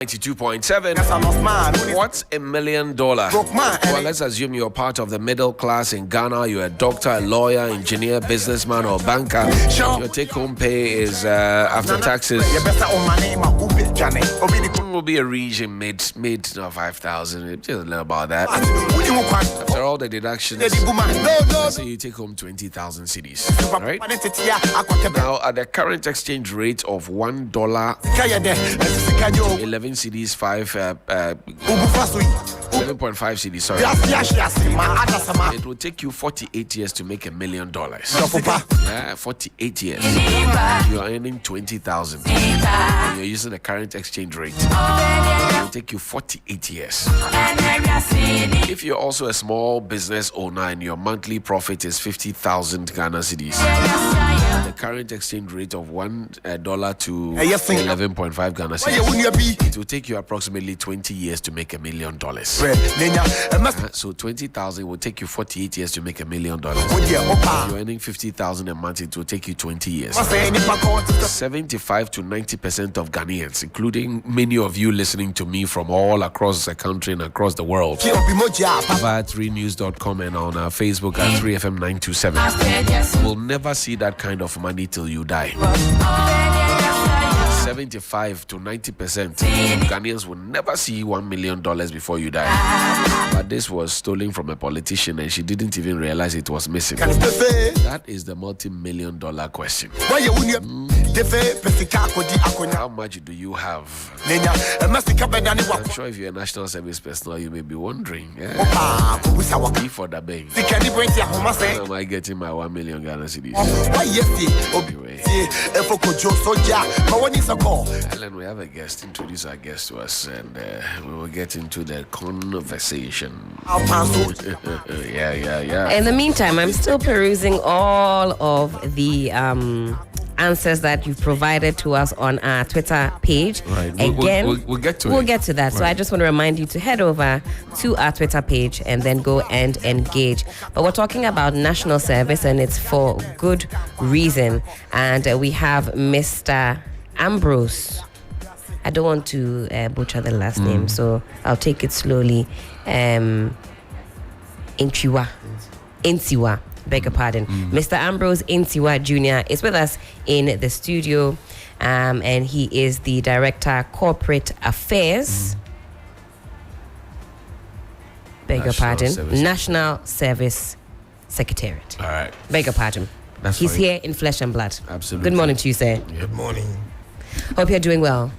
92.7. What's $1 million? Well, let's assume you're part of the middle class in Ghana. You're a doctor, a lawyer, engineer, businessman, or banker. Your take-home pay is after taxes. Will be a region mid 5,000. Just a little about that. After all the deductions, let's say you take home 20,000 cedis. Right? Now, at the current exchange rate of $1 to 11 cedis, 11.5 cedis, sorry. It will take you 48 years to make $1 million. 48 years. You are earning 20,000. You're using the current exchange rate. It will take you 48 years. If you're also a small business owner and your monthly profit is 50,000 Ghana cedis, the current exchange rate of $1 to 11.5 Ghana cedis, it will take you approximately 20 years to make $1 million. So 20,000 will take you 48 years to make $1 million. You're earning 50,000 a month, it will take you 20 years. 75 to 90% of Ghanaians, including many of you listening to me from all across the country and across the world, via 3news.com and on our Facebook at 3FM927, will never see that kind of money till you die. 75 to 90% Ghanaians will never see $1 million before you die. But this was stolen from a politician and she didn't even realize it was missing. That is the multi-million-dollar question. How much do you have? I'm sure if you're a national service personnel, you may be wondering, for the bank, how am I getting my 1 million Ghana cedis? Anyway, Ellen, we have a guest. Introduce our guest to us, and we will get into the conversation. Yeah. In the meantime, I'm still perusing all of the answers that you've provided to us on our Twitter page. Right. Again, we'll get to that. Right. So I just want to remind you to head over to our Twitter page and then go and engage. But we're talking about national service, and it's for good reason. And we have Mr. Ambrose. I don't want to butcher the last name, so I'll take it slowly. Intiwa. Beg your pardon. Mr. Ambrose Intiwa Jr. is with us in the studio, and he is the Director Corporate Affairs. National Service Secretariat. All right. Beg your pardon. He's here in flesh and blood. Absolutely. Good morning to you, sir. Good morning. Hope you're doing well.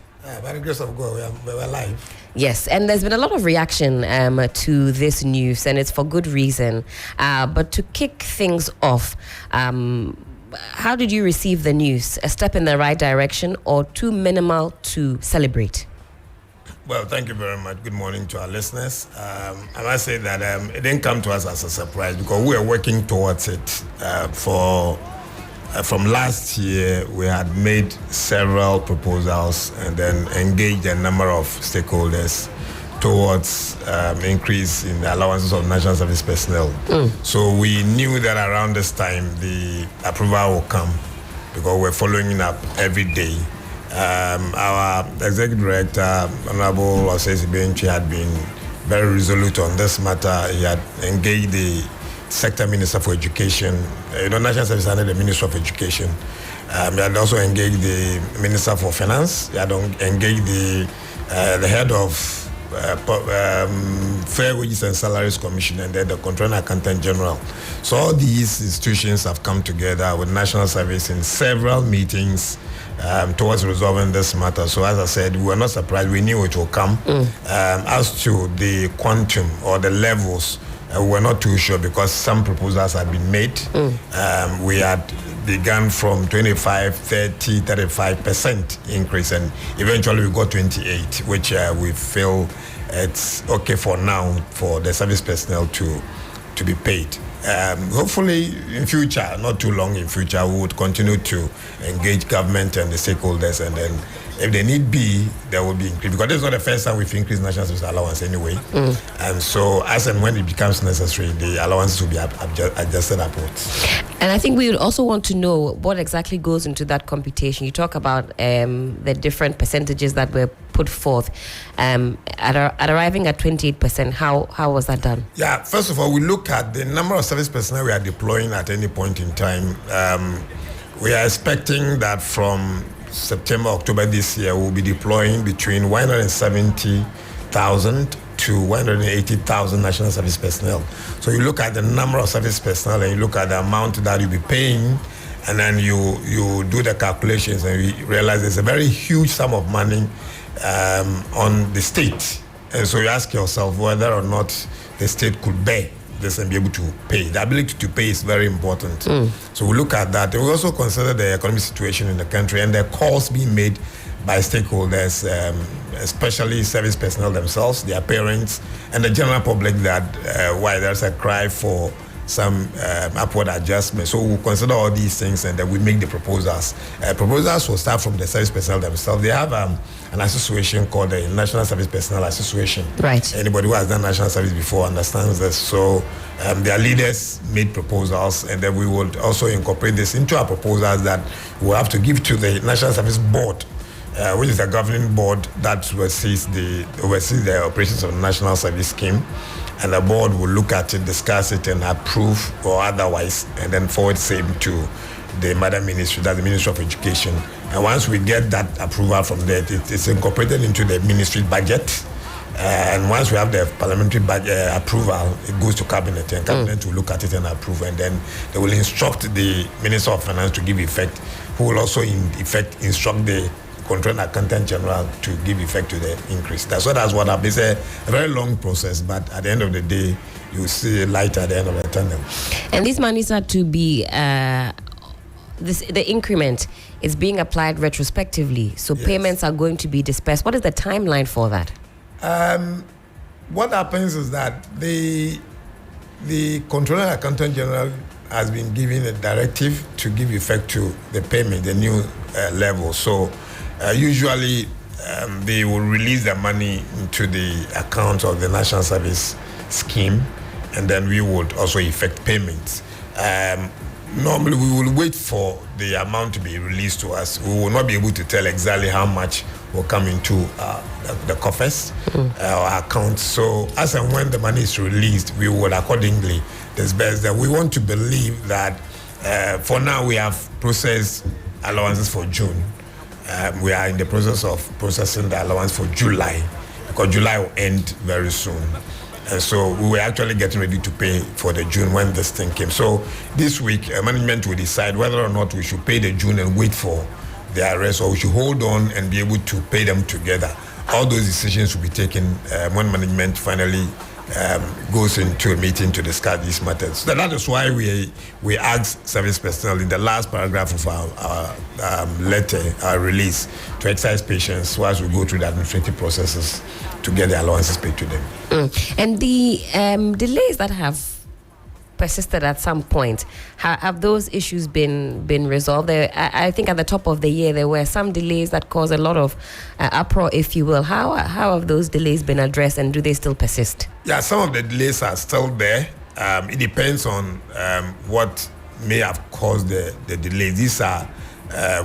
By the grace of God, we're live. Yes, and there's been a lot of reaction to this news, and it's for good reason. But to kick things off, how did you receive the news? A step in the right direction or too minimal to celebrate? Well, thank you very much. Good morning to our listeners. I must say that it didn't come to us as a surprise because we are working towards it. From last year, we had made several proposals and then engaged a number of stakeholders towards increase in the allowances of national service personnel. So we knew that around this time, the approval will come because we're following up every day. Our executive director, Honorable Osei Benchi, had been very resolute on this matter. He had engaged the Sector Minister for Education, National Service under the Minister of Education. He had also engaged the Minister for Finance. He had engaged the head of Fair Wages and Salaries Commission, and then the Controller Accountant General. So all these institutions have come together with National Service in several meetings towards resolving this matter. So as I said, we were not surprised. We knew it will come. As to the quantum or the levels, we're not too sure because some proposals had been made. We had begun from 25, 30, 35% increase, and eventually we got 28, which we feel it's okay for now for the service personnel to be paid. Hopefully in future, not too long in future, we would continue to engage government and the stakeholders, and then if they need be, there will be increase. Because this is not the first time we've increased national service allowance anyway. And so as and when it becomes necessary, the allowances will be adjusted upwards. And I think we would also want to know what exactly goes into that computation. You talk about the different percentages that were put forth at arriving at 28%. How was that done? Yeah, first of all, we look at the number of service personnel we are deploying at any point in time. We are expecting that from September, October this year, we'll be deploying between 170,000 to 180,000 national service personnel. So you look at the number of service personnel and you look at the amount that you'll be paying, and then you do the calculations and you realize there's a very huge sum of money on the state. And so you ask yourself whether or not the state could bear this and be able to pay. The ability to pay is very important. So we look at that. And we also consider the economic situation in the country and the calls being made by stakeholders, especially service personnel themselves, their parents, and the general public, that why there's a cry for some upward adjustment. So we'll consider all these things and then we make the proposals. Proposals will start from the service personnel themselves. They have an association called the National Service Personnel Association. Right. Anybody who has done national service before understands this. So their leaders made proposals, and then we will also incorporate this into our proposals that we'll have to give to the National Service Board, which is a governing board that oversees the operations of the National Service Scheme. And the board will look at it, discuss it, and approve or otherwise, and then forward same to the mother ministry, that's the Ministry of Education. And once we get that approval from there, it's incorporated into the ministry budget. And once we have the parliamentary budget approval, it goes to cabinet, and cabinet will look at it and approve. And then they will instruct the Minister of Finance to give effect, who will also in effect instruct the Controller Accountant General to give effect to the increase. That's what happens. It's a very long process, but at the end of the day, you see light at the end of the tunnel. And these monies are to be, the increment is being applied retrospectively, so yes, payments are going to be dispersed. What is the timeline for that? What happens is that the Controller Accountant General has been given a directive to give effect to the payment, the new level. So usually they will release the money into the account of the National Service Scheme, and then we would also effect payments. Normally we will wait for the amount to be released to us. We will not be able to tell exactly how much will come into the coffers or accounts. So as and when the money is released, we will accordingly disperse that. We want to believe that for now we have processed allowances for June. We are in the process of processing the allowance for July, because July will end very soon. And so we were actually getting ready to pay for the June when this thing came. So this week, management will decide whether or not we should pay the June and wait for the arrest, or we should hold on and be able to pay them together. All those decisions will be taken when management finally goes into a meeting to discuss these matters. So that is why we asked service personnel in the last paragraph of our letter, our release, to exercise patience whilst we go through the administrative processes to get the allowances paid to them. And the delays that have persisted at some point, have those issues been resolved? I think at the top of the year there were some delays that caused a lot of uproar, if you will. How have those delays been addressed, and do they still persist? Yeah, some of the delays are still there. It depends on what may have caused the delays. These are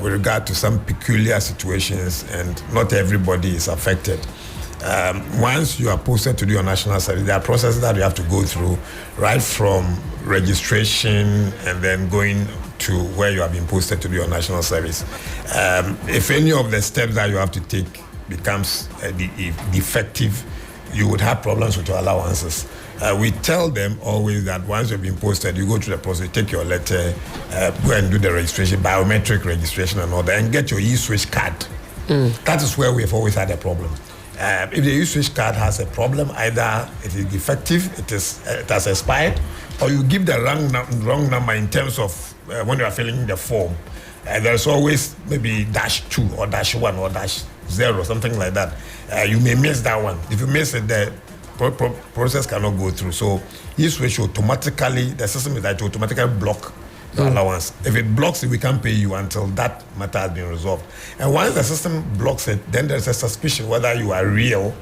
with regard to some peculiar situations, and not everybody is affected. Once you are posted to do your national service, there are processes that you have to go through, right from registration and then going to where you have been posted to do your national service. If any of the steps that you have to take becomes defective, you would have problems with your allowances. We tell them always that once you've been posted, you go through the process, take your letter, go and do the registration, biometric registration and all that, and get your e-switch card. That is where we have always had a problem. If the e-switch card has a problem, either it is defective, it has expired, or you give the wrong number in terms of when you are filling the form. There's always maybe -2 or -1 or -0, something like that. You may miss that one. If you miss it, the process cannot go through. So e-switch automatically, the system is that to automatically block the allowance. If it blocks it, we can't pay you until that matter has been resolved. And once the system blocks it, then there's a suspicion whether you are real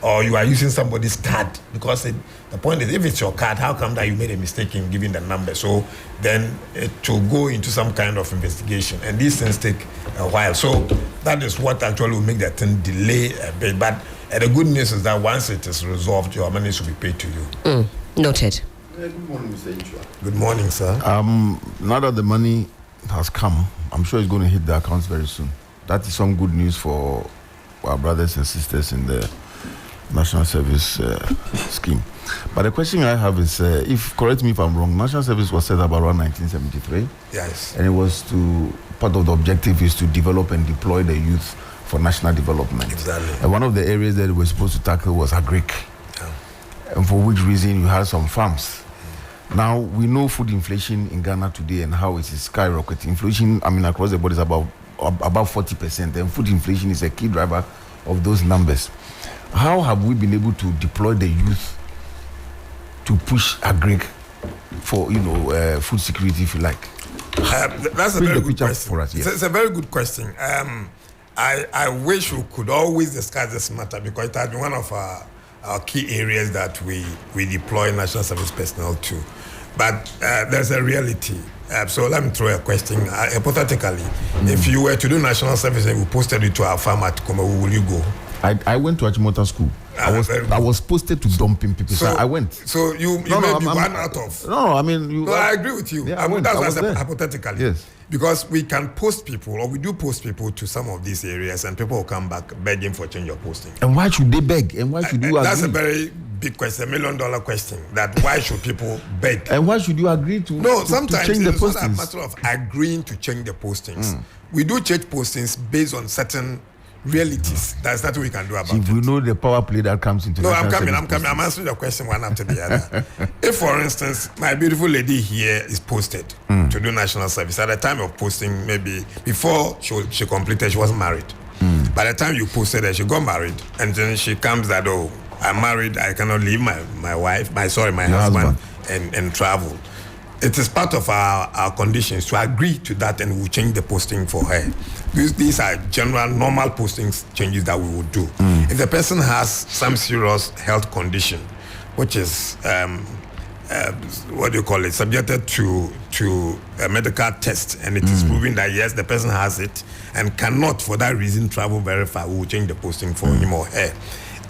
or you are using somebody's card. Because the point is, if it's your card, how come that you made a mistake in giving the number? So then it will go into some kind of investigation, and these things take a while. So that is what actually will make the thing delay a bit. But the good news is that once it is resolved, your money should be paid to you. Noted. Good morning, Mr. Inchua. Good morning, sir. Now that the money has come, I'm sure it's going to hit the accounts very soon. That is some good news for our brothers and sisters in the National Service scheme. But the question I have is, correct me if I'm wrong, National Service was set up around 1973. Yes. And it was part of the objective is to develop and deploy the youth for national development. Exactly. And one of the areas that we were supposed to tackle was agric. Yeah. And for which reason you had some farms. Now, we know food inflation in Ghana today and how it is skyrocketing. Inflation, across the board is about 40%. And food inflation is a key driver of those numbers. How have we been able to deploy the youth to push agric for, food security, if you like? That's a very good question. For us, yes. It's a very good question. I wish we could always discuss this matter because it has been one of our key areas that we deploy national service personnel to. But there's a reality. So let me throw a question. Hypothetically, if you were to do national service and we posted you to our farm at Kuma, where will you go? I went to Achimota School. I was posted to dumping people. So I went. So you may be one out of. No, I agree with you. Yeah, That's hypothetically. Yes. Because we can post people, or we do post people to some of these areas, and people will come back begging for change of posting. And why should they beg? And why should you agree? That's a very big question, $1 million question. That why should people beg? And why should you agree to? No, sometimes to change the it's postings? not a matter of agreeing to change the postings. We do change postings based on certain realities. There's nothing we can do about it. We know the power play that comes into. No, I'm coming. I'm answering the question one after the other. If, for instance, my beautiful lady here is posted to do national service, at the time of posting, maybe before she completed, she wasn't married. By the time you posted her, she got married, and then she comes that, oh, I'm married, I cannot leave my husband and travel. It is part of our conditions to agree to that, and we'll change the posting for her. These are general, normal postings changes that we would do. If the person has some serious health condition, which is subjected to a medical test, and it is proven that yes, the person has it and cannot for that reason travel very far, we will change the posting for him or her.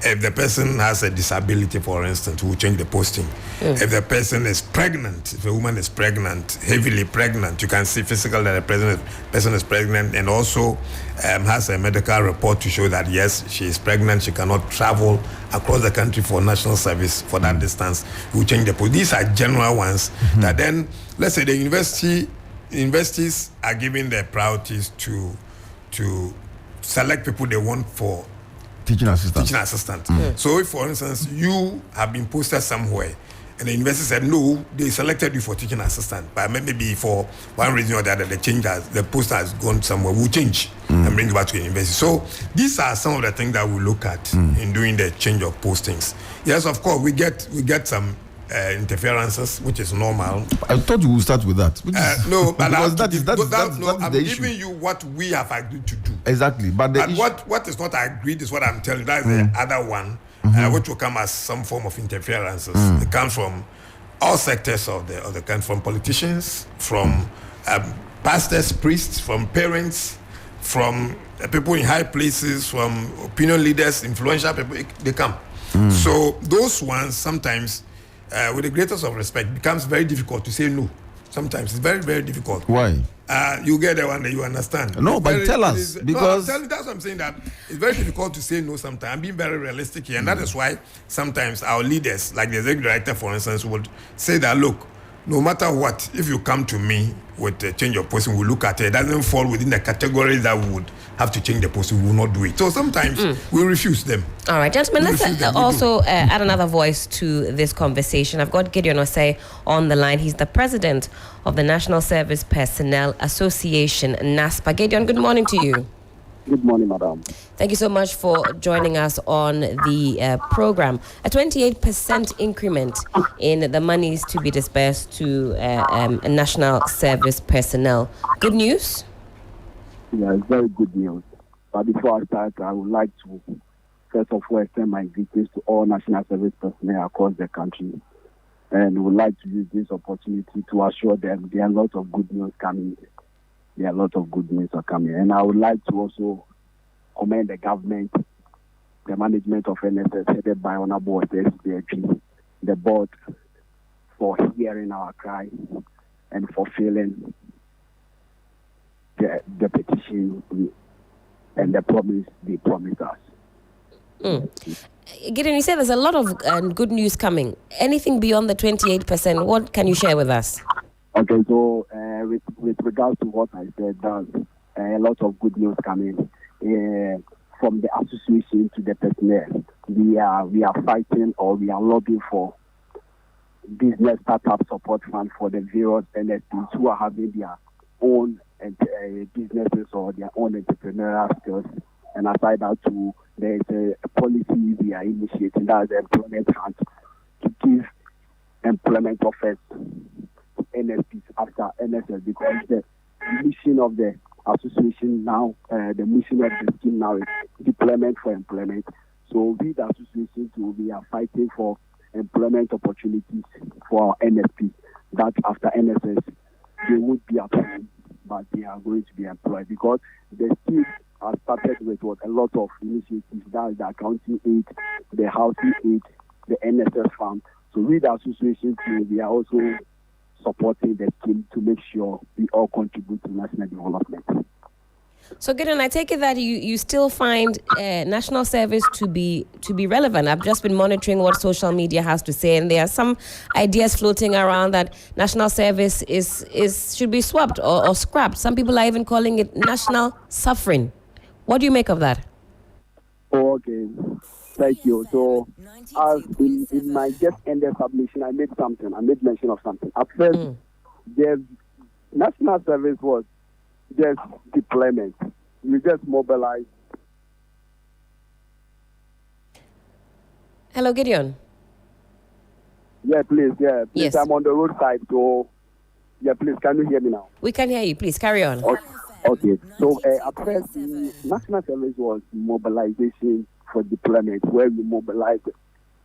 If the person has a disability, for instance, we'll change the posting. If the person is pregnant, if a woman is pregnant, heavily pregnant, you can see physically that the person is pregnant, and also has a medical report to show that yes, she is pregnant, she cannot travel across the country for national service for that distance, we'll change the post. These are general ones that then, let's say the universities are giving their priorities to select people they want for teaching assistant. So if, for instance, you have been posted somewhere and the university said no, they selected you for teaching assistant, but maybe for one reason or the other the post has gone somewhere, we'll change and bring it back to the university. So these are some of the things that we look at in doing the change of postings. Yes, of course, we get some interferences, which is normal. I thought you would start with that. No, but I'm giving you what we have agreed to do. Exactly, but what is not agreed is what I'm telling you. That's the other one, which will come as some form of interferences. It comes from all sectors of the country, from politicians, from pastors, priests, from parents, from people in high places, from opinion leaders, influential people. They come. So those ones sometimes, with the greatest of respect, becomes very difficult to say no. Sometimes it's very, very difficult. Why? You get the one that you understand. No, but tell us, because that's what I'm saying, that it's very difficult to say no sometimes. I'm being very realistic here, and that is why sometimes our leaders, like the executive director, for instance, would say that, look, no matter what, if you come to me with a change of posting, we'll look at it. It doesn't fall within the category that we would have to change the posting, we will not do it. So sometimes we refuse them. All right, gentlemen, let's also add another voice to this conversation. I've got Gideon Osei on the line. He's the president of the National Service Personnel Association, NSP. Gideon, good morning to you. Good morning, madam. Thank you so much for joining us on the program. A 28% increment in the monies to be disbursed to national service personnel. Good news? Yeah, it's very good news. But before I start, I would like to first of all extend my greetings to all national service personnel across the country, and would like to use this opportunity to assure them there are a lot of good news coming. There are a lot of good news are coming, and I would like to also commend the government, the management of NSS headed by Honorable SBHG, the board, for hearing our cry and fulfilling the petition and the promise they promised us. Gideon, you said there's a lot of good news coming. Anything beyond the 28%, what can you share with us? Okay, so with regards to what I said, there's a lot of good news coming. From the association to the personnel, we are fighting, or we are lobbying for business startup support fund for the various NSPs who are having their own businesses or their own entrepreneurial skills. And aside that, too, there's a policy we are initiating, that's the employment hunt, to give employment offers to NSPs after NSS, because the mission of the association now, the mission of the scheme now is deployment for employment. So we, the association too, we are fighting for employment opportunities for our NSPs, that after NSS, they would be at home, but they are going to be employed, because the scheme has started with a lot of initiatives, that's the accounting aid, the housing aid, the NSS fund. So we, the association too, we are also supporting the scheme to make sure we all contribute to national development. So, Gideon, I take it that you still find national service to be relevant. I've just been monitoring what social media has to say, and there are some ideas floating around that national service should be swapped or scrapped. Some people are even calling it national suffering. What do you make of that? Okay, thank you. So, as in my just ended submission, I made mention of something. At first, the national service was just deployment. We just mobilized. Hello, Gideon. Yeah, please. Yes. I'm on the roadside, so yeah, please. Can you hear me now? We can hear you. Please carry on. Okay. So at first, national service was mobilization for deployment, where we mobilized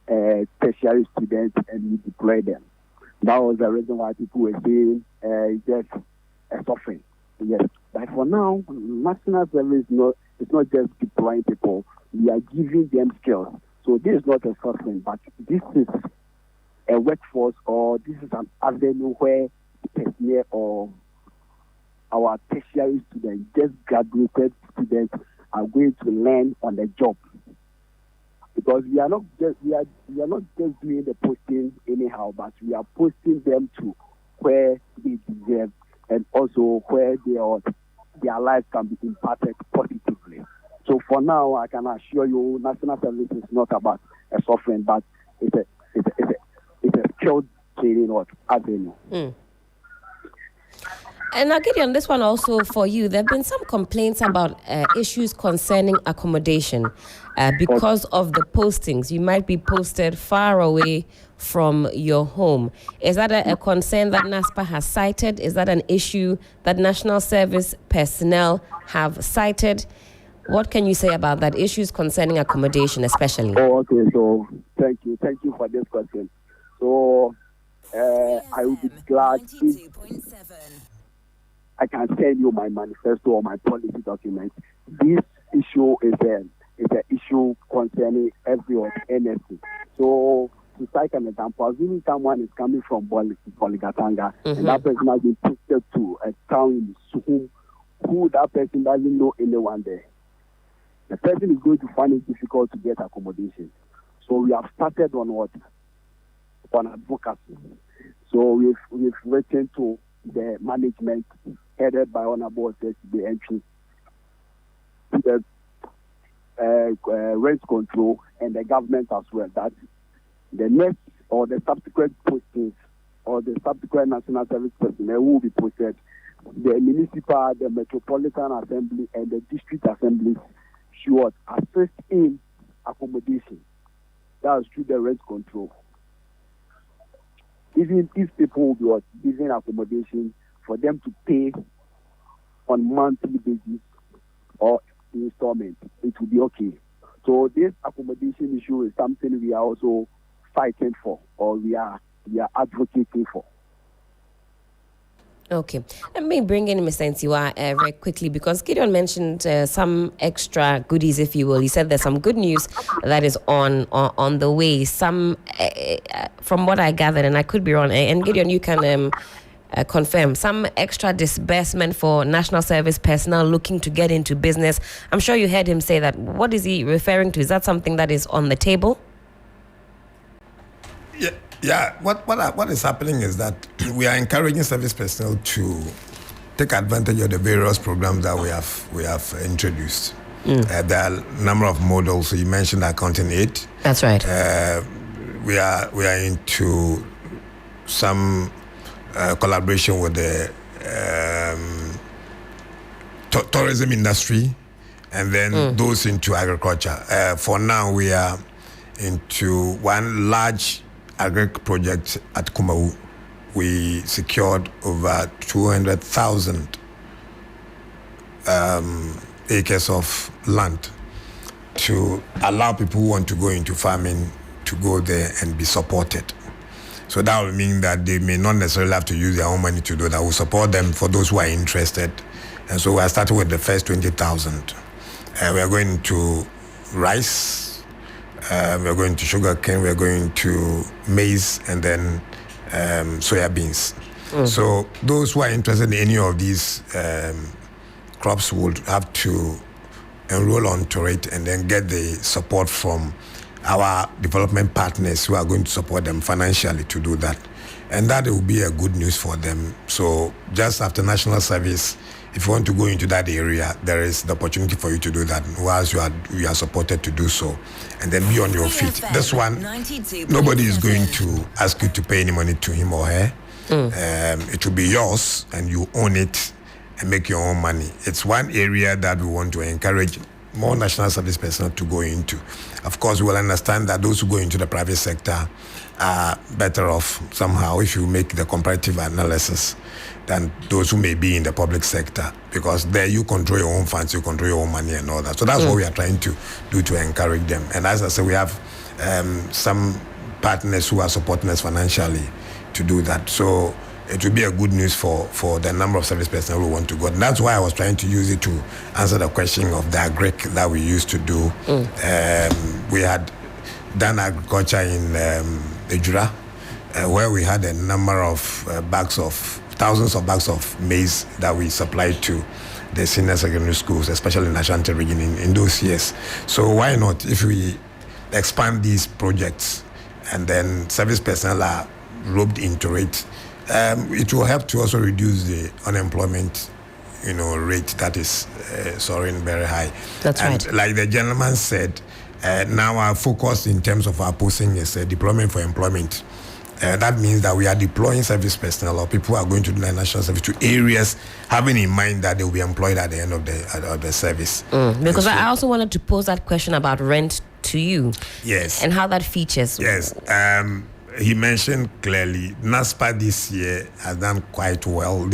tertiary students and we deployed them. That was the reason why people were saying just a suffering. Yes, but for now, national service it's not just deploying people. We are giving them skills. So this is not a suffering, but this is a workforce, or this is an avenue where personnel or our tertiary students, just graduated students, are going to learn on the job. Because we are not just doing the posting anyhow, but we are posting them to where they deserve, and also where their lives can be impacted positively. So for now, I can assure you, national service is not about a suffering, but it's a skilled training or avenue. And now, Gideon, this one also for you. There have been some complaints about issues concerning accommodation because of the postings. You might be posted far away from your home. Is that a concern that NSP has cited? Is that an issue that national service personnel have cited? What can you say about that? Issues concerning accommodation, especially. Oh, okay. So thank you for this question. So I would be glad if I can send you my manifesto or my policy document. This issue is an issue concerning everyone, NSP. So to cite an example, assuming someone is coming from Poligatanga, and that person has been posted to a town in Suhum, who that person doesn't know anyone there. The person is going to find it difficult to get accommodation. So we have started on advocacy. So we've written to the management headed by Honorable SBHG entry to the rent control and the government as well, that the next or the subsequent postings or the subsequent national service personnel will be posted, the municipal, the metropolitan assembly and the district assemblies should assist in accommodation. That's through the rent control. Even if people will be given accommodation, for them to pay on monthly basis or installment, it will be okay. So this accommodation issue is something we are also fighting for, or we are advocating for. Okay. Let me bring in Mr. Ntiwa very quickly because Gideon mentioned some extra goodies, if you will. He said there's some good news that is on the way. Some, from what I gathered, and I could be wrong, and Gideon, you can confirm, some extra disbursement for national service personnel looking to get into business. I'm sure you heard him say that. What is he referring to? Is that something that is on the table? Yeah. What is happening is that we are encouraging service personnel to take advantage of the various programs that we have introduced. There are a number of models. So you mentioned accounting aid. That's right. We are into some collaboration with the tourism industry, and then those into agriculture. For now, we are into one large agric project at Kumau. We secured over 200,000 acres of land to allow people who want to go into farming to go there and be supported. So that will mean that they may not necessarily have to use their own money to do that. We'll support them for those who are interested. And so we are starting with the first 20,000. We are going to rice, we are going to sugar cane, we are going to maize, and then soya beans. So those who are interested in any of these crops would have to enroll onto it and then get the support from our development partners who are going to support them financially to do that. And that will be a good news for them. So just after national service, if you want to go into that area, there is the opportunity for you to do that whilst you are supported to do so. And then be on your feet. This one, nobody is going to ask you to pay any money to him or her. It will be yours and you own it and make your own money. It's one area that we want to encourage more national service personnel to go into. Of course, we will understand that those who go into the private sector are better off somehow if you make the comparative analysis than those who may be in the public sector, because there you control your own funds, you control your own money and all that. So that's what we are trying to do to encourage them. And as I said, we have some partners who are supporting us financially to do that. So it will be a good news for the number of service personnel who want to go. And that's why I was trying to use it to answer the question of the agric that we used to do. We had done agriculture in Ejura, where we had a number of thousands of bags of maize that we supplied to the senior secondary schools, especially in the Ashanti region in those years. So why not, if we expand these projects and then service personnel are roped into it, it will help to also reduce the unemployment, rate that is soaring very high. That's and right. Like the gentleman said, now our focus in terms of our posting is deployment for employment. That means that we are deploying service personnel or people who are going to do the national service to areas having in mind that they will be employed at the end of the service. Because I also wanted to pose that question about rent to you. Yes. And how that features. Yes. He mentioned clearly, NSP this year has done quite well.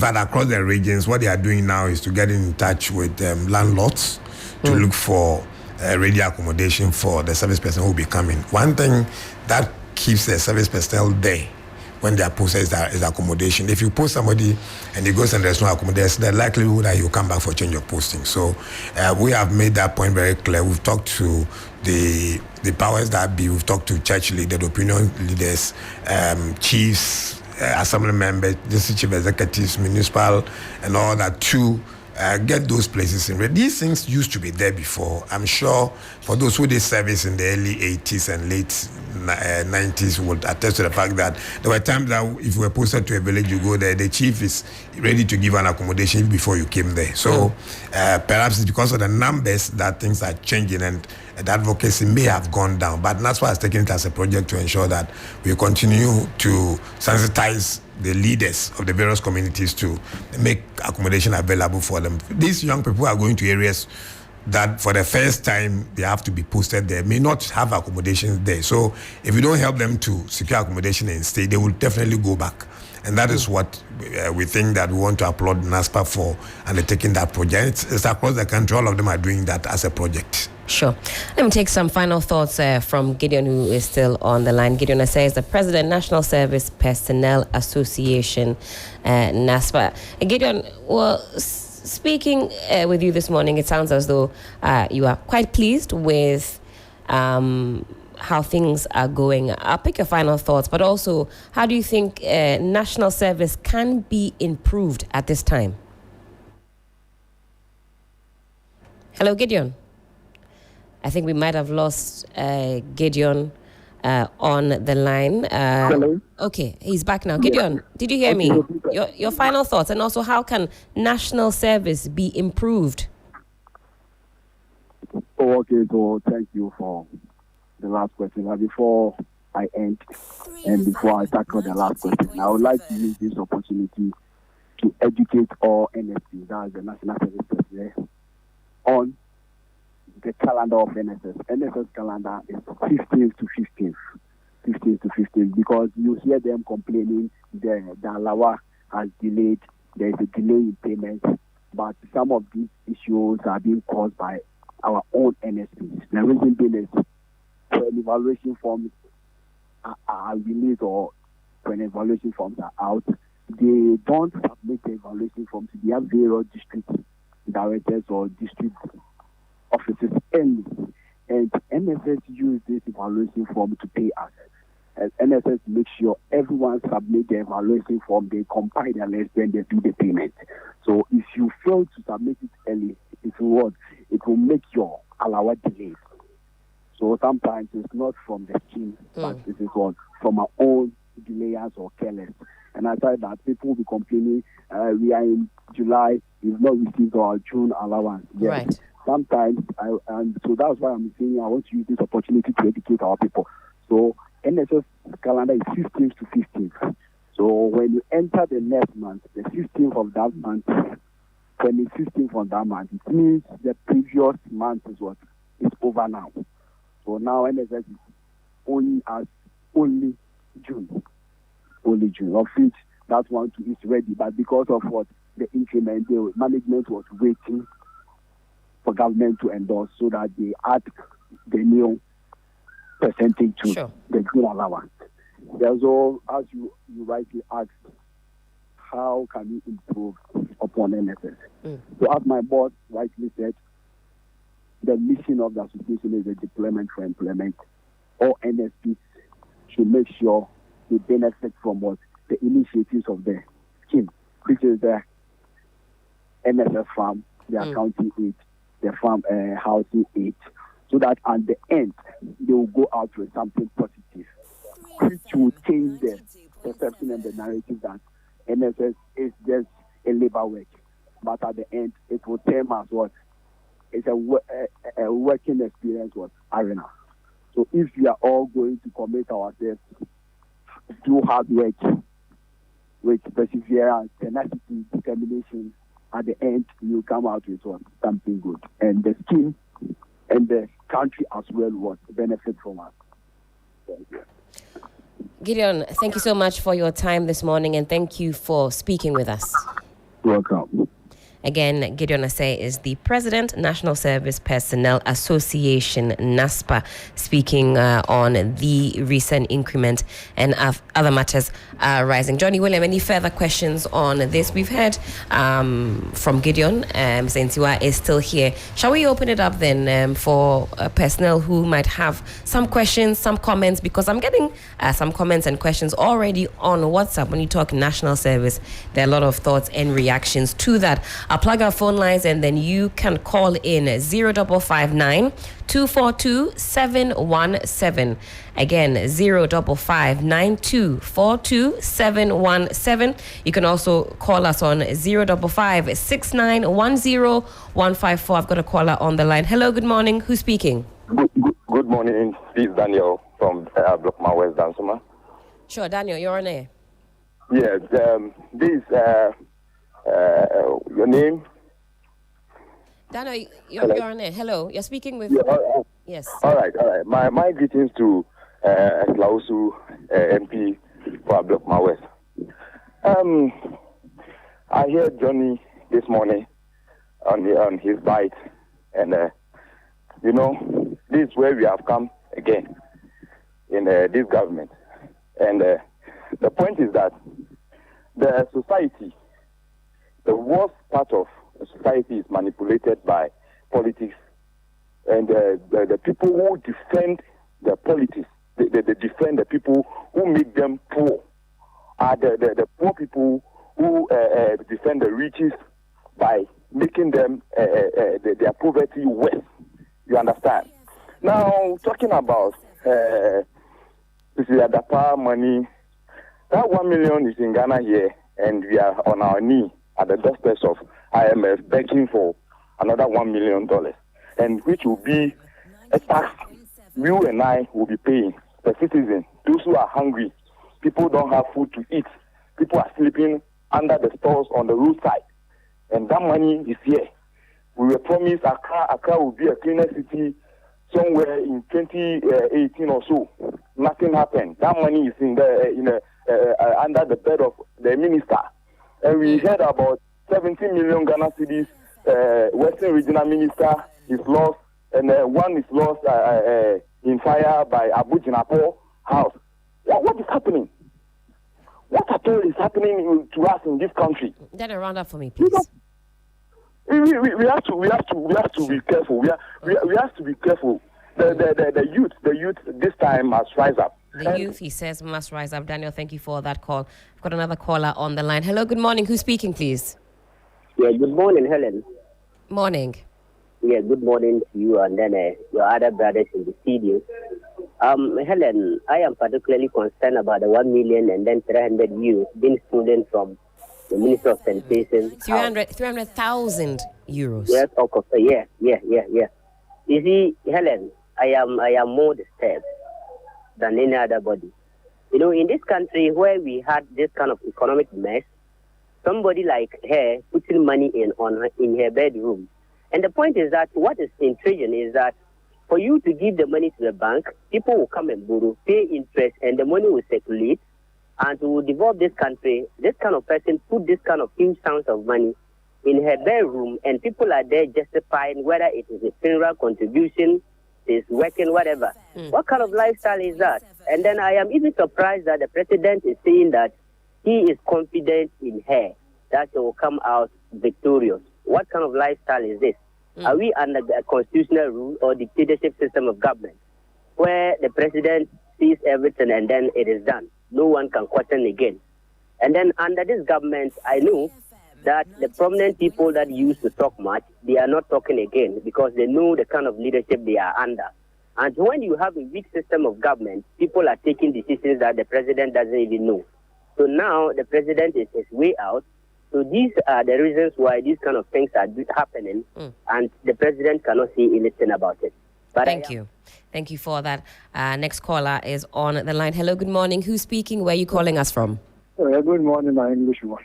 But across the regions, what they are doing now is to get in touch with landlords to look for ready accommodation for the service personnel who will be coming. One thing that keeps the service personnel there when they are posted is accommodation. If you post somebody and he goes and there's no accommodation, the likelihood that he'll come back for change of posting. So we have made that point very clear. We've talked to the powers that be, we've talked to church leaders, opinion leaders, chiefs, assembly members, district chief executives, municipal, and all that to get those places in. These things used to be there before. I'm sure for those who did service in the early 80s and late 90s would attest to the fact that there were times that if you were posted to a village, you go there, the chief is ready to give an accommodation before you came there. So perhaps it's because of the numbers that things are changing and the advocacy may have gone down. But that's why I was taking it as a project to ensure that we continue to sensitize the leaders of the various communities to make accommodation available for them. These young people are going to areas that for the first time they have to be posted there, may not have accommodation there. So if you don't help them to secure accommodation and stay, they will definitely go back. And that is what we think that we want to applaud NSP for undertaking that project. It's across the country, all of them are doing that as a project. Sure. Let me take some final thoughts from Gideon, who is still on the line. Gideon says the President, National Service Personnel Association, NSP. Gideon, well, speaking with you this morning, it sounds as though you are quite pleased with how things are going. I'll pick your final thoughts, but also, how do you think national service can be improved at this time? Hello, Gideon. I think we might have lost Gideon on the line. Hello? Okay, he's back now. Gideon, did you hear me? Your final thoughts, and also how can national service be improved? Oh, okay, so thank you for the last question. Before I end and before I tackle the last question, I would like to use this opportunity to educate all NSP, that's the National Service Personnel, on the calendar of NSS. NSS calendar is 15th to 15th. 15th to 15th, because you hear them complaining the alawa has delayed, there is a delay in payments, but some of these issues are being caused by our own NSPs. The reason being is when evaluation forms are released or when evaluation forms are out, they don't submit the evaluation forms to their various district directors or district offices early, and NSS use this evaluation form to pay us. And NSS makes sure everyone submit the evaluation form, they compile their list, then they do the payment. So if you fail to submit it early, it will make your allowance delayed. So sometimes it's not from the scheme, but it is from our own delayers or careless. And aside that, people will be complaining, we are in July, we've not received our June allowance. Yes. Right. Sometimes, and so that's why I'm saying I want to use this opportunity to educate our people. So NSS calendar is 15th to 15th. So when you enter the next month, the 15th of that month, when it's 15th of that month, it means the previous month is over now. So now NSS is only June, of which that one too is ready. But because of the increment, the management was waiting for government to endorse so that they add the new percentage to the June allowance. There's all, as you rightly asked, how can we improve upon NSS? So as my boss rightly said, the mission of the association is the deployment for employment. All NSPs should make sure they benefit from the initiatives of the scheme, which is the NSS farm, the accounting aid, the farm housing aid, so that at the end they will go out with something positive, which will change the perception and the narrative that NSS is just a labor work, but at the end it will term as it's a working experience arena. So if we are all going to commit ourselves, do hard work with perseverance, tenacity, determination, at the end, you come out with something good. And the scheme and the country as well will benefit from us. Thank you. Gideon, thank you so much for your time this morning, and thank you for speaking with us. Welcome. Again, Gideon Asay is the President, National Service Personnel Association, NSP, speaking on the recent increment and other matters rising. Johnny William, any further questions on this? We've heard from Gideon, since you is still here. Shall we open it up then for personnel who might have some questions, some comments? Because I'm getting some comments and questions already on WhatsApp. When you talk national service, there are a lot of thoughts and reactions to that. I'll plug our phone lines and then you can call in 0559 242 717. Again, 0559 242 717. You can also call us on 05 6910 154. I've got a caller on the line. Hello, good morning. Who's speaking? Good morning. This is Daniel from Blockman West Dansuma. Sure, Daniel, you're on air. Yes, your name? Daniel, you're on air. Hello, you're speaking with... Yes. All right. My greetings to Klausu MP for Blockman West. I heard Johnny this morning on his bite, and this is where we have come again in this government. And the point is that the society, the worst part of the society is manipulated by politics. And the people who defend the politics, they defend the people who make them poor, are the poor people who defend the riches by making them their poverty worse. You understand? Now, talking about this is Adapa money, that 1 million is in Ghana here, and we are on our knee at the doorsteps of IMF begging for another $1 million, and which will be a tax you and I will be paying, the citizens, those who are hungry. People don't have food to eat. People are sleeping under the stores on the roadside. And that money is here. We were promised Accra will be a cleaner city somewhere in 2018 or so. Nothing happened. That money is under the bed of the minister. And we heard about 17 million Ghana cedis. Western Regional Minister is lost, and one is lost in fire by Abu Jinapo house. What is happening? What at all is happening to us in this country? Get a round up for me, please. We have to be careful. We have to be careful. The youth this time must rise up. The youth, he says, must rise up. Daniel, thank you for that call. I've got another caller on the line. Hello, good morning. Who's speaking, please? Yeah, good morning, Helen. Morning. Yeah, good morning to you and then your other brothers in the studio. Helen, I am particularly concerned about the 1 million and then 300 euros being stolen from the Minister of Sanitation. 300,000 euros. Yes, of course. Yeah. You see, Helen, I am more disturbed than any other body. In this country where we had this kind of economic mess, somebody like her putting money in her bedroom. And the point is that what is intriguing is that for you to give the money to the bank, people will come and borrow, pay interest, and the money will circulate. And to develop this country, this kind of person put this kind of huge sums of money in her bedroom, and people are there justifying whether it is a funeral contribution, is working, whatever. What kind of lifestyle is that? And then I am even surprised that the president is saying that he is confident in her, that she will come out victorious. What kind of lifestyle is this? Are we under a constitutional rule or dictatorship system of government where the president sees everything and then it is done? No one can question again. And then under this government, I know that the prominent people that used to talk much, they are not talking again because they know the kind of leadership they are under. And when you have a weak system of government, people are taking decisions that the president doesn't even know. So now the president is his way out. So these are the reasons why these kind of things are happening, and the president cannot say anything about it. But Thank you. Thank you for that. Next caller is on the line. Hello, good morning. Who's speaking? Where are you calling us from? Good morning, my English one.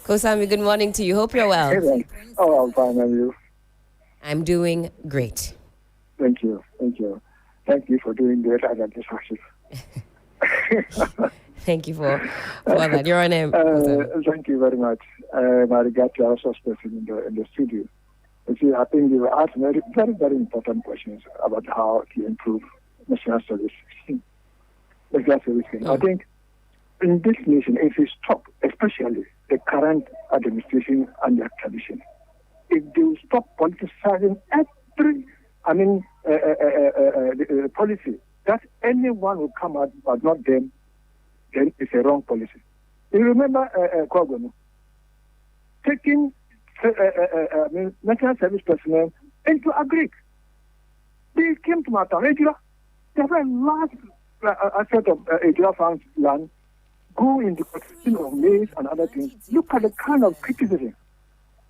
Kosami, good morning to you. Hope you're well. Oh, I'm fine, and you? I'm doing great. Thank you. Thank you for doing great identification. Thank you for that. You're on air. Thank you very much. My regard to our person in the studio. You see, I think you asked very, very, very important questions about how to improve national service. I think in this nation, if you stop, especially the current administration and their tradition, if they stop politicizing every, policy that anyone will come out but not them, then it's a wrong policy. You remember Kwagwanu taking national service personnel into a Greek. They came to my town, Ejura. They have a large asset of Ejura farms land, go into production of maize and other things. Look at the kind of criticism.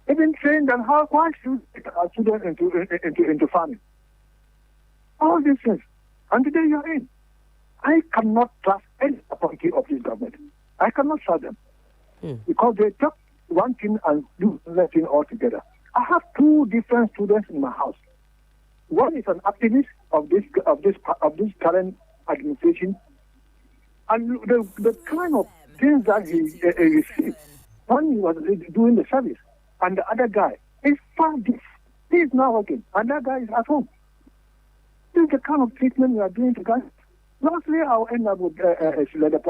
They've been saying that why should we take our children into farming? All these things. And today you are in. I cannot trust any appointee of this government. I cannot trust them. Because they took one thing and do another thing altogether. I have two different students in my house. One is an activist of this current administration, and the kind of things that he received when he was doing the service, and the other guy is far different. He is now working, and that guy is at home. is the kind of treatment we are doing to guys. Lastly, I'll end up with the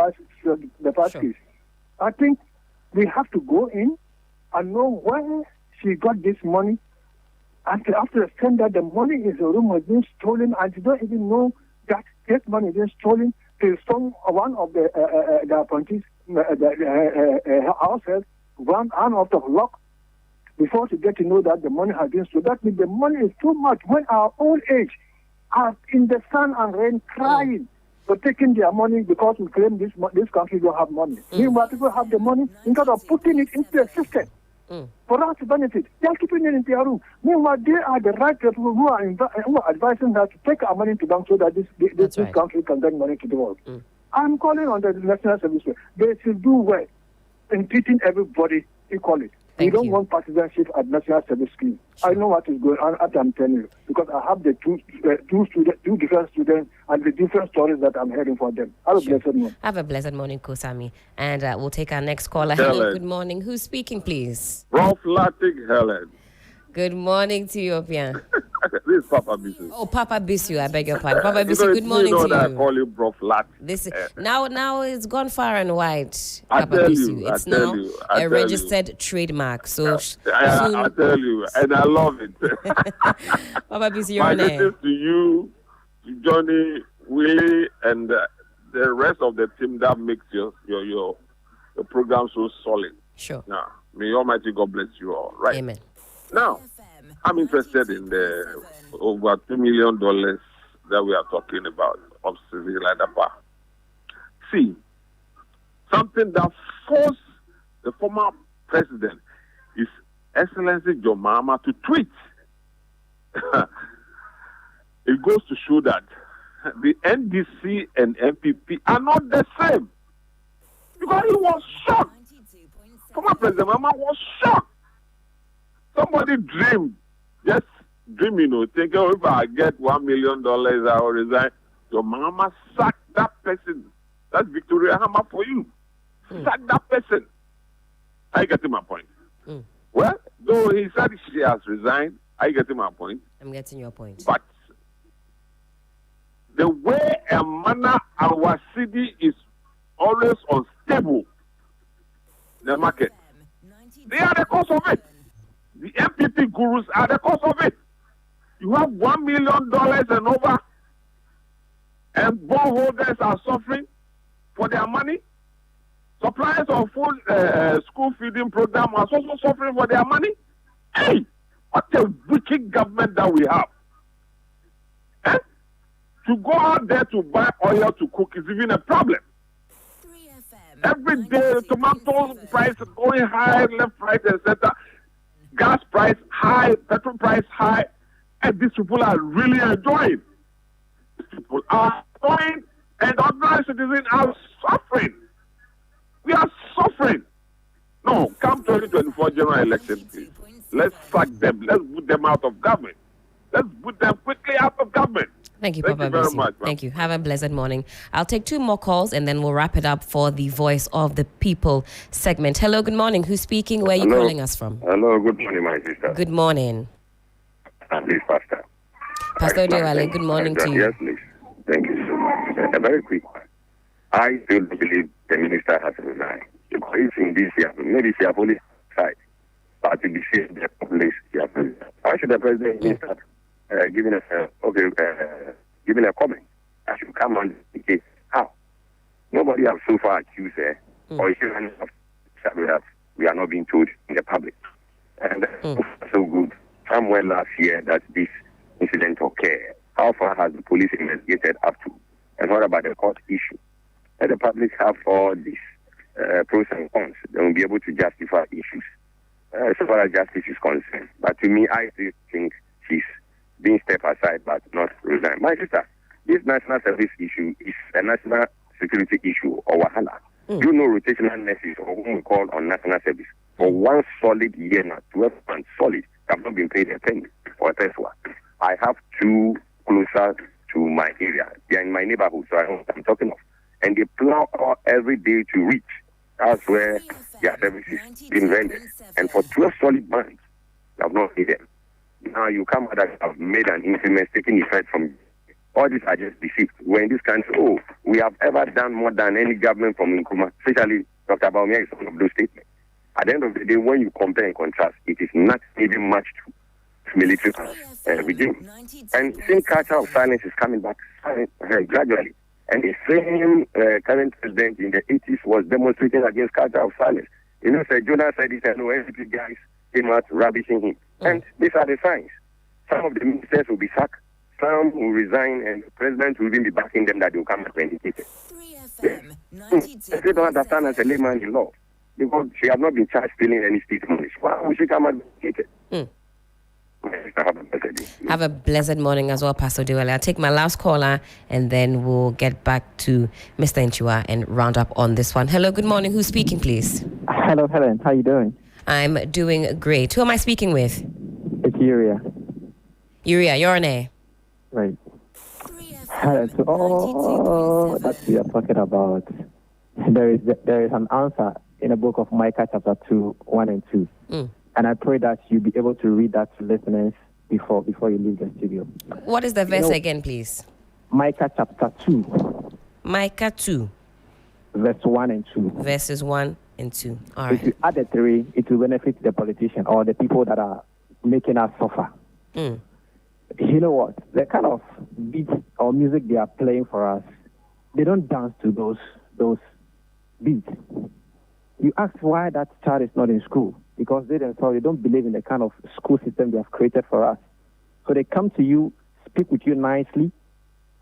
price case. I think we have to go in and know where she got this money. And after the time that the money is a room was being stolen, and you don't even know that this money is being stolen. Till one of the appointees, the household, ran out of luck before to get to know that the money has been stolen. That means the money is too much. When our old age are in the sun and rain crying for taking their money because we claim this country don't have money. Meanwhile, people have the money instead of putting it into the system. For us to benefit, they are keeping it in their room. Meanwhile, they are the right people who are advising us to take our money to bank so that this country can get money to the world. I'm calling on the National Service. They should do well in treating everybody equally. We don't want partisanship at National Service Scheme. Sure. I know what is going on, as I'm telling you, because I have the two different students and the different stories that I'm hearing from them. Have a blessed morning. Have a blessed morning, Kosami. And we'll take our next caller. Hello, good morning. Who's speaking, please? Prof. Latik Helen. Good morning to you, Opian. This is Papa Bisu. Oh, Papa Bisu, I beg your pardon. Papa Bisu, good morning to you. I call you Prof. Latik. This now it's gone far and wide. I Papa tell Bisu. you, It's now a registered trademark. So I tell you, and I love it. Papa Bisu, you're my on air. greetings to you, to Johnny, Willie, and the rest of the team that makes your program so solid. Sure. Now, may Almighty God bless you all. Right. Amen. Now, I'm interested in the over $2 million that we are talking about of civil power. See, something that forced the former president, His Excellency John Mahama, to tweet. It goes to show that the NDC and MPP are not the same. Because he was shocked. Former President Mahama was shocked. Somebody dreamed, just dreaming, thinking, oh, if I get $1 million, I will resign. Your mama sacked that person. That's Victoria Hammer for you. Sack that person. I get my point. Well, though he said she has resigned, I get my point. I'm getting your point. But the way and manner our city is always unstable, the market, they are the cause of it. The MPP gurus are the cause of it. You have $1 million and over, and bondholders are suffering for their money. Suppliers of food school feeding program are also suffering for their money. Hey, what a wicked government that we have. Eh? To go out there to buy oil to cook is even a problem. Every day, tomato price going high, left, right, etc. Gas price high, petrol price high, and these people are really enjoying. These people are enjoying, and ordinary citizens are suffering. We are suffering. No, come 2024 general election, please. Let's sack them. Let's put them out of government. Let's put them quickly out of government. Thank you, Thank Papa you very Bisi. much, ma'am. Thank you. Have a blessed morning. I'll take 2 more calls and then we'll wrap it up for the Voice of the People segment. Hello, good morning. Who's speaking? Where are you calling us from? Hello, good morning, my sister. Good morning. Please, Pastor. Pastor Odewale, good morning to you. Yes, please. Thank you so much. A very quick one. I still believe the minister has resigned. Because it's in this year, maybe she has only side, but to be safe, the populace, she has resigned. Why should the president start giving a comment? I should come on the case. How? Nobody has so far accused her, or even that we are not being told in the public. And so good. Somewhere last year that this incident occurred. How far has the police investigated up to? And what about the court issue? Let the public have all these pros and cons. They will be able to justify issues so far as justice is concerned. But to me, I still think she's being stepped aside but not resigned. My sister, this national service issue is a national security issue or wahala. You know rotational nurses or whom we call on national service for 1 solid year now, 12 months solid, have not been paid a penny for a Tesla. I have 2 closer to my area. They are in my neighborhood, so I know what I'm talking of. And they plow every day to reach. That's where their services been rendered. And for 12 solid months, they have not paid them. Now you come out that have made an increment taking effect from All these are just deceived. We're in this country, oh, we have ever done more than any government from Increment, especially Dr. Baumia is one of those statements. At the end of the day, when you compare and contrast, it is not even matched to military regime. And the same culture of silence is coming back gradually. And the same current president in the 80s was demonstrating against culture of silence. You know, Sir Jonas said this, and no NSP guys came out ravishing him. And these are the signs. Some of the ministers will be sacked, some will resign, and the president will even be backing them that they will come back vindicated. They don't understand as a layman in law, because she has not been charged stealing any state money. Why would she come out vindicated? Have a blessed morning as well, Pastor Dewale. I'll take my last caller and then we'll get back to Mr. Nchua and round up on this one. Hello, good morning. Who's speaking, please? Hello, Helen. How you doing? I'm doing great. Who am I speaking with? It's Uria. Uria, you're on air. Right. Helen, so all that we are talking about, there is an answer in the book of Micah chapter 2, 1 and 2. And I pray that you'll be able to read that to listeners before you leave the studio. What is the verse again, please? Micah chapter 2. Micah 2. Verse 1 and 2. Verses 1 and 2. All right. If you add the 3, it will benefit the politician or the people that are making us suffer. You know what? The kind of beats or music they are playing for us, they don't dance to those beats. You ask why that child is not in school. Because they themselves, they don't believe in the kind of school system they have created for us. So they come to you, speak with you nicely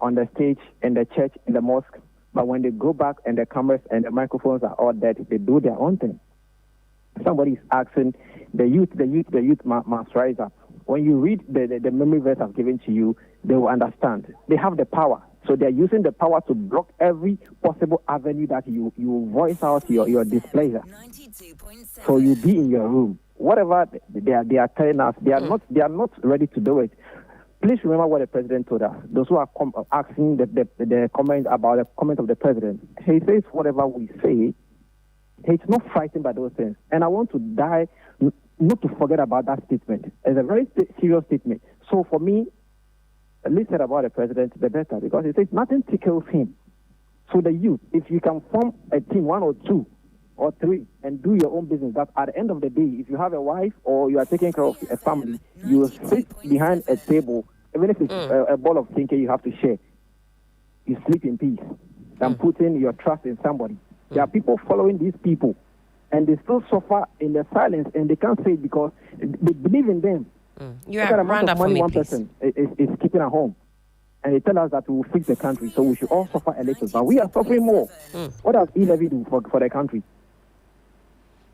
on the stage, in the church, in the mosque. But when they go back and the cameras and the microphones are all dead, they do their own thing. Somebody is asking, the youth must rise up. When you read the memory verse I've given to you, they will understand. They have the power. So they're using the power to block every possible avenue that you voice out your displeasure. So you be in your room. Whatever they are telling us, they are not ready to do it. Please remember what the president told us. Those who are asking the comment about the comment of the president, he says whatever we say, he's not frightened by those things. And I want to die not to forget about that statement. It's a very serious statement. So for me, the least said about the president, the better, because he says nothing tickles him. So the youth, if you can form a team, 1 or 2 or 3, and do your own business, that at the end of the day, if you have a wife or you are taking care of a family, you will sit behind a table, even if it's a bowl of thinking you have to share. You sleep in peace than putting your trust in somebody. There are people following these people, and they still suffer in the silence, and they can't say it because they believe in them. You have round up for me, one please. person is keeping at home, and they tell us that we will fix the country, so we should all suffer a little, but we are suffering more. What does E-Levy do for the country?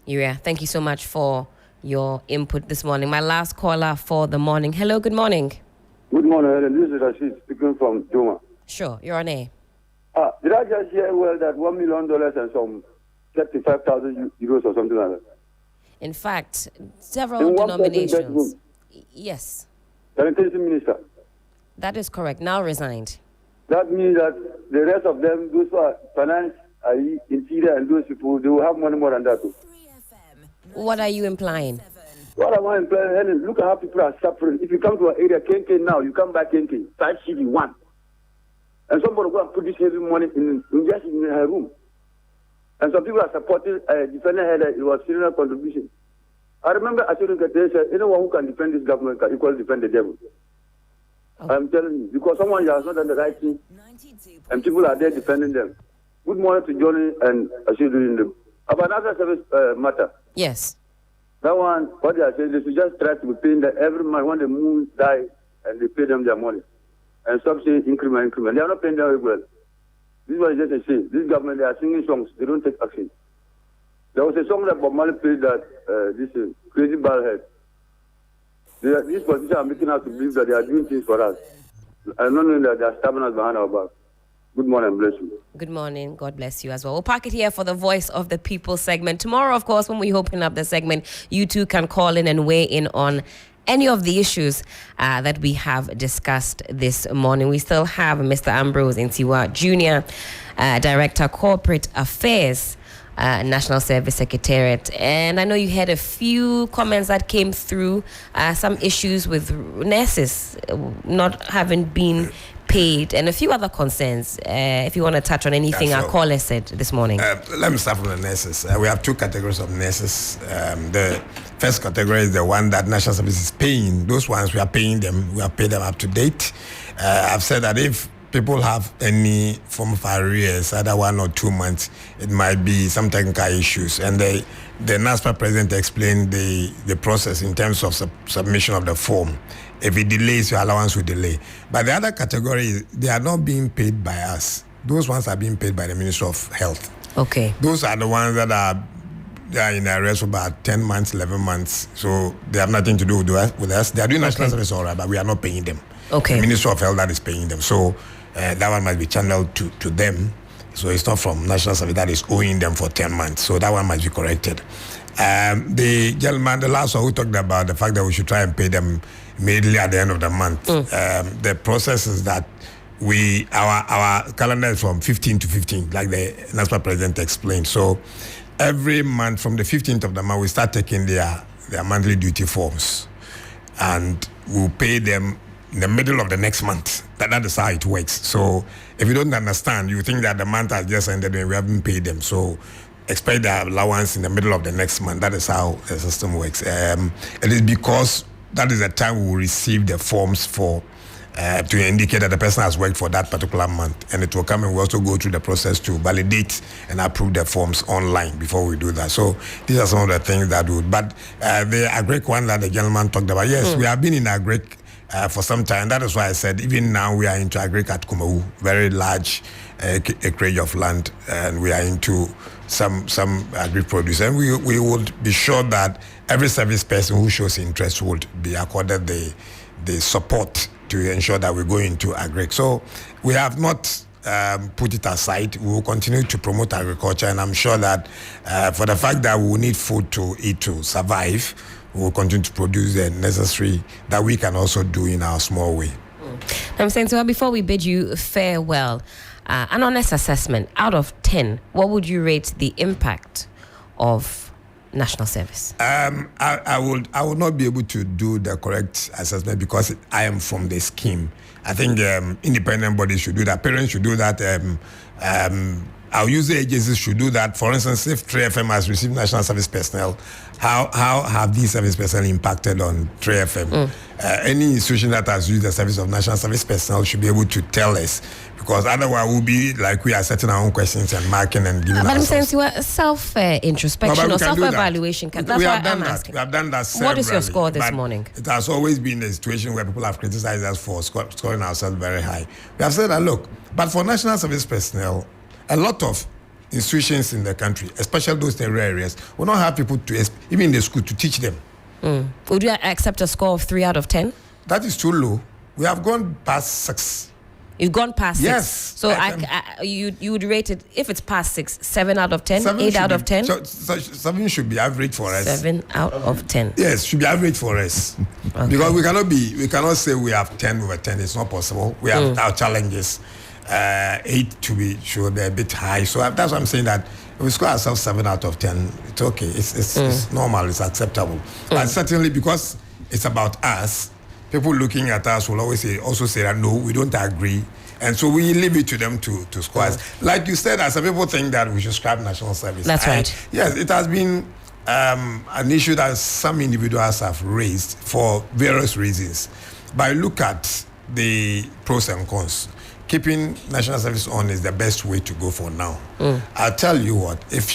Yeah, thank you so much for your input this morning. My last caller for the morning. Hello, good morning. Good morning, Helen. This is Rashid speaking from Joma. Sure, you're on air. Did I just hear well that $1 million and some 35,000 euros or something like that? In fact, several denominations. Yes. Sanitation minister. That is correct. Now resigned. That means that the rest of them, those who are finance, interior, and those people, they will have money more than that too. What are you implying? What am I implying, Helen? Look at how people are suffering. If you come to our area, Kenke now, you come back Kenke, 5 CD, 1. And somebody go and put this heavy money just in her room. And some people are supporting defending her that it was funeral contribution. I remember I said, anyone who can defend this government can equally defend the devil. I'm telling you, because someone has not done the right thing, and people are there defending them. Good morning to Johnny and Ashidu. About another service matter. Yes. That one, what they are saying, they should just try to be paying that every month when the moon die and they pay them their money. And stop saying increment. They are not paying them very well. This was just a shame. This government, they are singing songs, they don't take action. There was a song that Bob Marley played that this crazy bald head. These politicians are making us to believe that they are doing things for us. I'm not knowing that they are stabbing us behind our back. Good morning, bless you. Good morning, God bless you as well. We'll park it here for the Voice of the People segment. Tomorrow, of course, when we open up the segment, you too can call in and weigh in on any of the issues that we have discussed this morning. We still have Mr. Ambrose Ntiwa Jr., Director Corporate Affairs, National Service Secretariat. And I know you had a few comments that came through, some issues with nurses not having been paid, and a few other concerns. If you want to touch on anything our caller said this morning. Let me start from the nurses. We have two categories of nurses. The first category is the one that National Service is paying. Those ones we are paying them. We have paid them up to date. I've said that if people have any form of arrears, either 1 or 2 months, it might be some technical issues. And the NSP president explained the process in terms of submission of the form. If it delays, your allowance will delay. But the other category, they are not being paid by us. Those ones are being paid by the Ministry of Health. Okay. Those are the ones that they are in arrears for about 10 months, 11 months. So they have nothing to do with us. They are doing national service all right, but we are not paying them. Okay. The Ministry of Health that is paying them. So that one must be channeled to them. So it's not from National Service that is owing them for 10 months. So that one must be corrected. The gentleman, the last one who talked about the fact that we should try and pay them immediately at the end of the month. The process is that our calendar is from 15 to 15, like the NSP president explained. So every month from the 15th of the month, we start taking their monthly duty forms, and we'll pay them in the middle of the next month. That is how it works. So if you don't understand, you think that the month has just ended and we haven't paid them. So expect the allowance in the middle of the next month. That is how the system works. It is because that is the time we will receive the forms for to indicate that the person has worked for that particular month, and it will come and we also go through the process to validate and approve the forms online before we do that. So these are some of the things that would. But the agric one that the gentleman talked about, yes, we have been in agric for some time. That is why I said even now we are into agric at Kumau, very large acreage of land, and we are into some agri-produce, and we would be sure that every service person who shows interest would be accorded the support to ensure that we go into agric. So we have not put it aside. We will continue to promote agriculture, and I'm sure that for the fact that we will need food to eat to survive, we will continue to produce the necessary that we can also do in our small way. I'm saying, so before we bid you farewell, an honest assessment out of 10, what would you rate the impact of national service? I would not be able to do the correct assessment because I am from the scheme. I think independent bodies should do that. Parents should do that. Our user agencies should do that. For instance, if 3FM has received national service personnel, how have these service personnel impacted on 3FM? Any institution that has used the service of national service personnel should be able to tell us, because otherwise we'll be like we are setting our own questions and marking and giving. But I'm saying self-introspection or self-evaluation. That's why I'm asking. We have done that severally. What is your score this morning? It has always been a situation where people have criticized us for scoring ourselves very high. We have said that, look, but for national service personnel, a lot of institutions in the country, especially those in rural areas, will not have people to, even in the school, to teach them. Would you accept a score of 3 out of 10? That is too low. We have gone past 6. You've gone past 6? Yes. So you would rate it, if it's past 6, 7 out of 10, 8 out of 10? 7 should be average for us. 7 out of 10. Yes, should be average for us. Okay. Because we cannot say we have 10 over 10. It's not possible. We have our challenges. 8 to be sure they're a bit high. So that's why I'm saying that if we score ourselves 7 out of 10, it's okay. It's normal. It's acceptable. And certainly because it's about us, people looking at us will also say that no, we don't agree. And so we leave it to them to score us. Like you said, some people think that we should scrap national service. That's right. Yes, it has been an issue that some individuals have raised for various reasons. But look at the pros and cons. Keeping national service on is the best way to go for now. I'll tell you what, if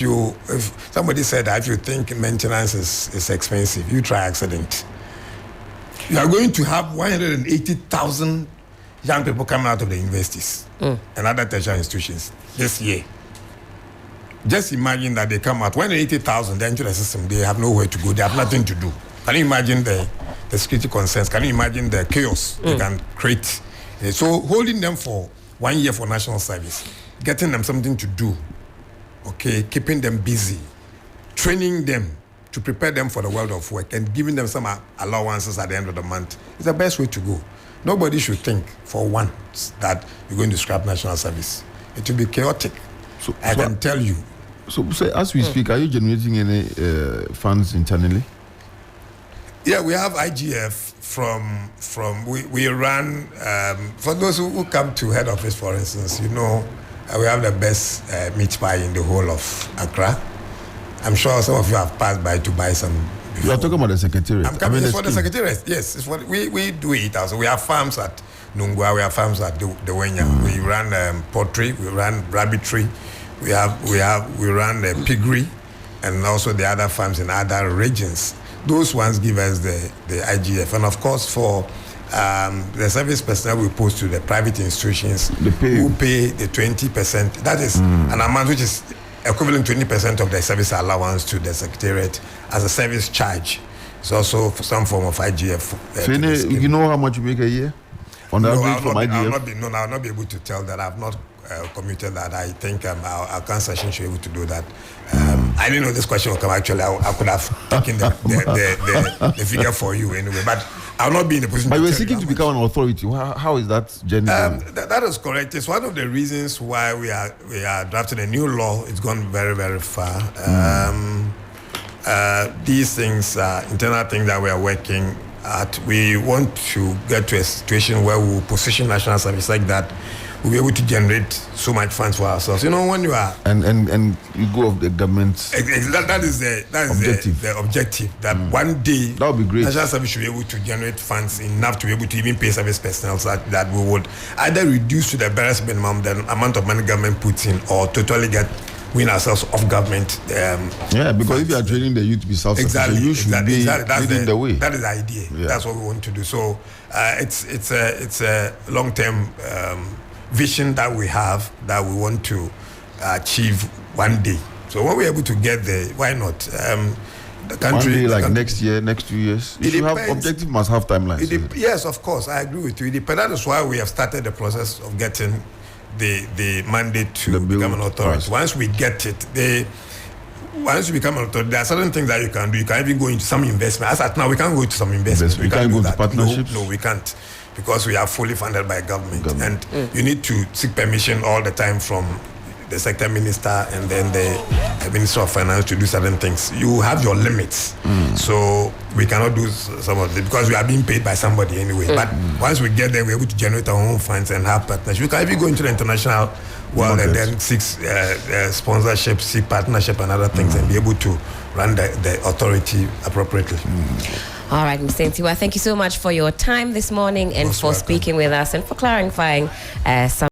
somebody said that if you think maintenance is expensive, you try accident. You are going to have 180,000 young people coming out of the universities and other tertiary institutions this year. Just imagine that they come out, 180,000, they enter the system, they have nowhere to go, they have nothing to do. Can you imagine the security concerns? Can you imagine the chaos they can create? So holding them for 1 year for national service, getting them something to do, okay, keeping them busy, training them to prepare them for the world of work, and giving them some allowances at the end of the month is the best way to go. Nobody should think for once that you're going to scrap national service. It will be chaotic. So I can tell you. So as we speak, are you generating any funds internally? Yeah, we have IGF from we run for those who come to head office, for instance. You know, we have the best meat pie in the whole of Accra. I'm sure some of you have passed by to buy some. Before. You are talking about the secretariat. I'm coming for the secretariat. Yes, it's what we do it also. We have farms at Nungwa, we have farms at the Wenya. We run poultry, we run rabbitry, we run piggery, and also the other farms in other regions. Those ones give us the IGF, and of course for the service personnel we post to the private institutions who pay the 20%. That is an amount which is equivalent to 20% of the service allowance to the secretariat as a service charge. It's also for some form of IGF. You know how much you make a year? On the average from IGF? I'll not be able to tell that. I've not commuted that. I think our council session should be able to do that. I didn't know this question would come. Actually, I could have taken the figure for you anyway. But I'll not be in a position. But you were seeking to become an authority. How is that journey? That is correct. It's one of the reasons why we are drafting a new law. It's gone very, very far. These things are internal things that we are working at. We want to get to a situation where we will position national service like that. We'll be able to generate so much funds for ourselves. You know, when you are and you go of the government's that is the objective. That one day that would be great. National service should be able to generate funds enough to be able to even pay service personnel that we would either reduce to the barest minimum the amount of money government puts in, or totally win ourselves off government. Because funds. If you are training the youth to be self-sufficient, you should be leading the way. That is the idea. Yeah. That's what we want to do. So it's a long-term vision that we have that we want to achieve one day. So when we're able to get there, why not? The country, one day, next year, next 2 years. If you have objective, must have timelines. Yes, of course, I agree with you. That is why we have started the process of getting the mandate to become an authority. Once we get it, once you become an authority, there are certain things that you can do. You can even go into some investment. As at now, we can't go into some investments. We can't go into partnerships. No, we can't, because we are fully funded by government. And you need to seek permission all the time from the sector minister and then the Minister of Finance to do certain things. You have your limits. So we cannot do some of it because we are being paid by somebody anyway. But once we get there, we're able to generate our own funds and have partnerships. We can even go into the international world and then seek sponsorship, seek partnership and other things and be able to run the authority appropriately. All right, Mr. Ntiwa, thank you so much for your time this morning and for speaking with us and for clarifying some